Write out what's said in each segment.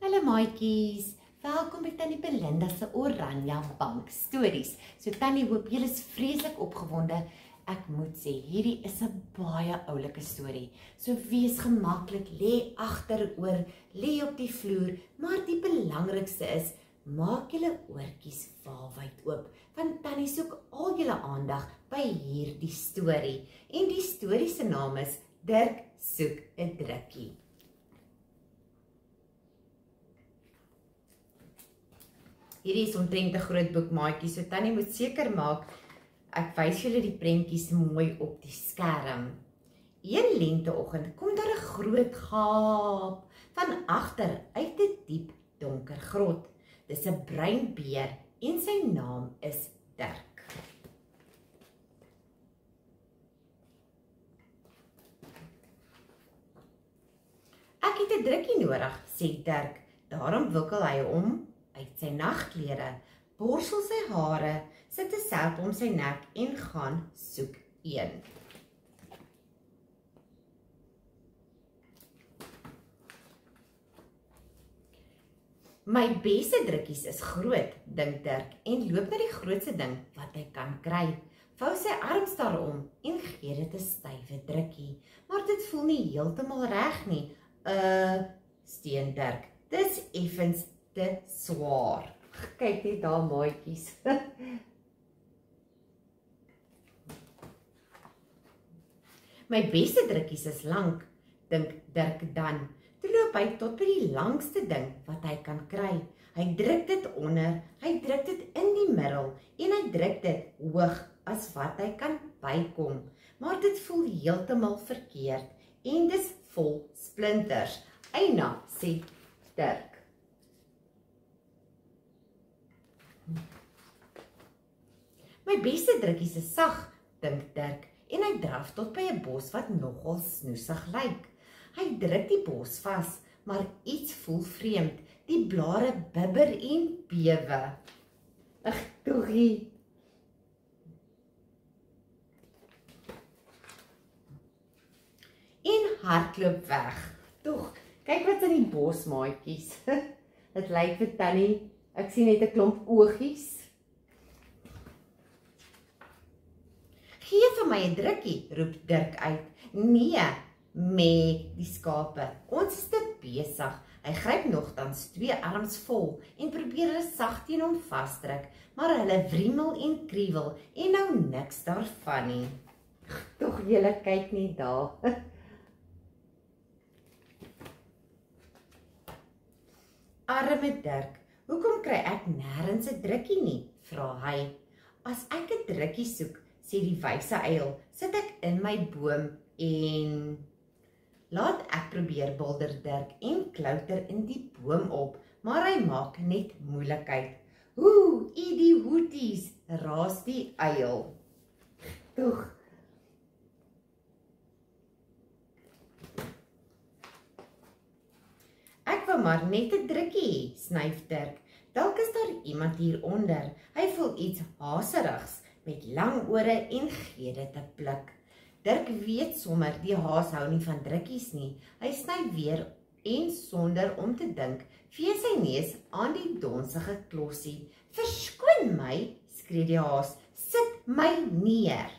Hallo maatjies, welkom by Tannie Belinda se Oranje Bank Stories. So Tannie hoop julle is vreeslik opgewonde. Ek moet sê, hierdie is 'n baie oulike storie. So wees gemaklik, lê agteroor, lê op die vloer, maar die belangrikste is, maak julle oortjies waalwyd oop, want Tannie soek al julle aandag by hierdie storie. En die storie se naam is Dirk soek 'n drukkie. Hierdie is omtrent 'n groot boek maatjie, so Tannie moet seker maak, ek wys julle die prentjies mooi op die skerm. Een lenteoggend kom daar 'n groot gaap van agter uit 'n diep donker grot. Dis 'n bruin beer en sy naam is Dirk. Ek het 'n drukkie nodig, sê Dirk. Daarom wikkel hy hom uit sy nagklere, borsel sy hare, sit 'n selp om sy nek en gaan soek een. My beste drukkies is groot, dink Dirk en loop na die grootste ding wat hy kan kry. Vou sy arms daarom en gee dit 'n stywe drukkie, maar dit voel nie heeltemal reg nie. Steen Dirk. Dis effens te swaar. Kyk net daar maatjies. My beste drukkies is lank, dink Dirk dan. Toe loop hy tot by die langste ding wat hy kan kry. Hy druk dit onder, hy druk dit in die middel en hy druk dit hoog as wat hy kan bykom. Maar dit voel heeltemal verkeerd en dis vol splinters. Eina, sê Dirk. My beste drukkies is sag, dink Dirk, en hy draf tot by 'n bos wat nogal snoesig lyk. Hy druk die bos vas, maar iets voel vreemd. Die blare bibber en bewe. Ag, toegie. En hardloop weg. Tog, kyk wat in die bos maatjies. Dit lyk vir Tannie, ek sien net 'n klomp oogies. Gee vir my 'n drukkie, roep Dirk uit. Nee, mee die skape. Ons is te besig. Hy gryp nogtans 2 arms vol en probeer hulle sag teen hom vasdruk, maar hulle wriemel en kriewel en nou niks daarvan nie. Tog julle kyk net daar. Arme Dirk, hoekom kry ek nêrens 'n drukkie nie? Vra hy. As ek 'n drukkie soek, sê die wyse uil, sit ek in my boom en laat ek probeer, bulder Dirk en klouter in die boom op, maar hy maak net moeilikheid. Hoe, die hoeties, raas die uil. Toeg. Ek wou maar net 'n drukkie hê, snyf Dirk. Dalk is daar iemand hieronder. Hy voel iets haserigs met lang ore en gee dit 'n pluk. Dirk weet sommer die haas hou nie van drukkies nie. Hy sny weer en sonder om te dink, vee sy neus aan die donsige klossie. Verskoon my, skree die haas, sit my neer.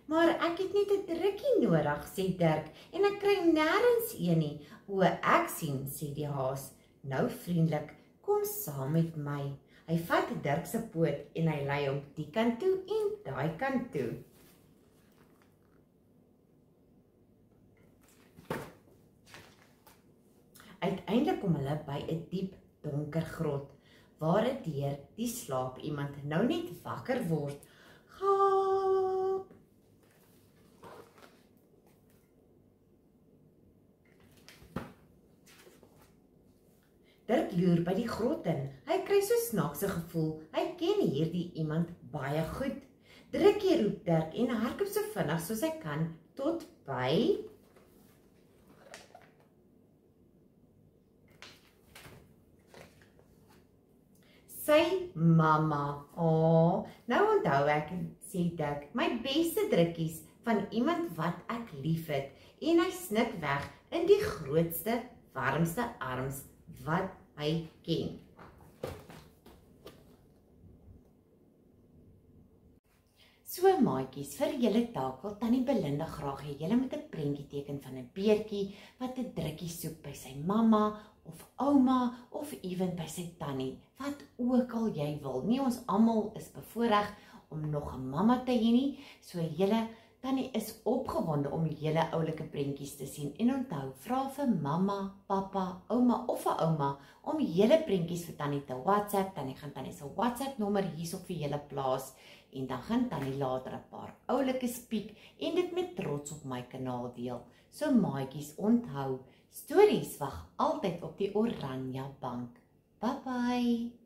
Maar ek het net 'n drukkie nodig, sê Dirk, en ek kry nêrens een nie. O, ek sien, sê die haas. Nou vriendelik, kom saam met my. Hy vat Dirk se poot en hy lei hom die kant toe en daai kant toe. Uiteindelik kom hulle by 'n diep, donker grot, waar 'n deur die slaap iemand nou net wakker word. Gaap! Dirk loer by die grot in. Hy kry so snaakse gevoel. Hy ken hierdie iemand baie goed. Drukkie, roep Dirk en hardloop so vinnig soos hy kan tot by sy mamma. Nou onthou ek, sê Dirk, my beste drukkies van iemand wat ek liefhet en hy snik weg in die grootste, warmste arms wat hy ken. So maatjies, vir julle taak wil Tannie Belinda graag hê julle moet 'n prentjie teken van 'n beertjie wat 'n drukkie soek by sy mamma of ouma of ewen by sy tannie, wat ook al jy wil. Nie ons almal is bevoorreg om nog 'n mamma te hê nie, so julle tannie is opgewonde om julle oulike prentjies te sien. En onthou, vra vir mamma, pappa, ouma of 'n ouma om julle prentjies vir tannie te WhatsApp. Tannie gaan tannie se WhatsApp nommer hierop vir julle plaas. En dan gaan tannie later 'n paar oulike spiek en dit met trots op my kanaal deel. So maatjies, onthou, stories wag altyd op die oranje bank. Bye bye!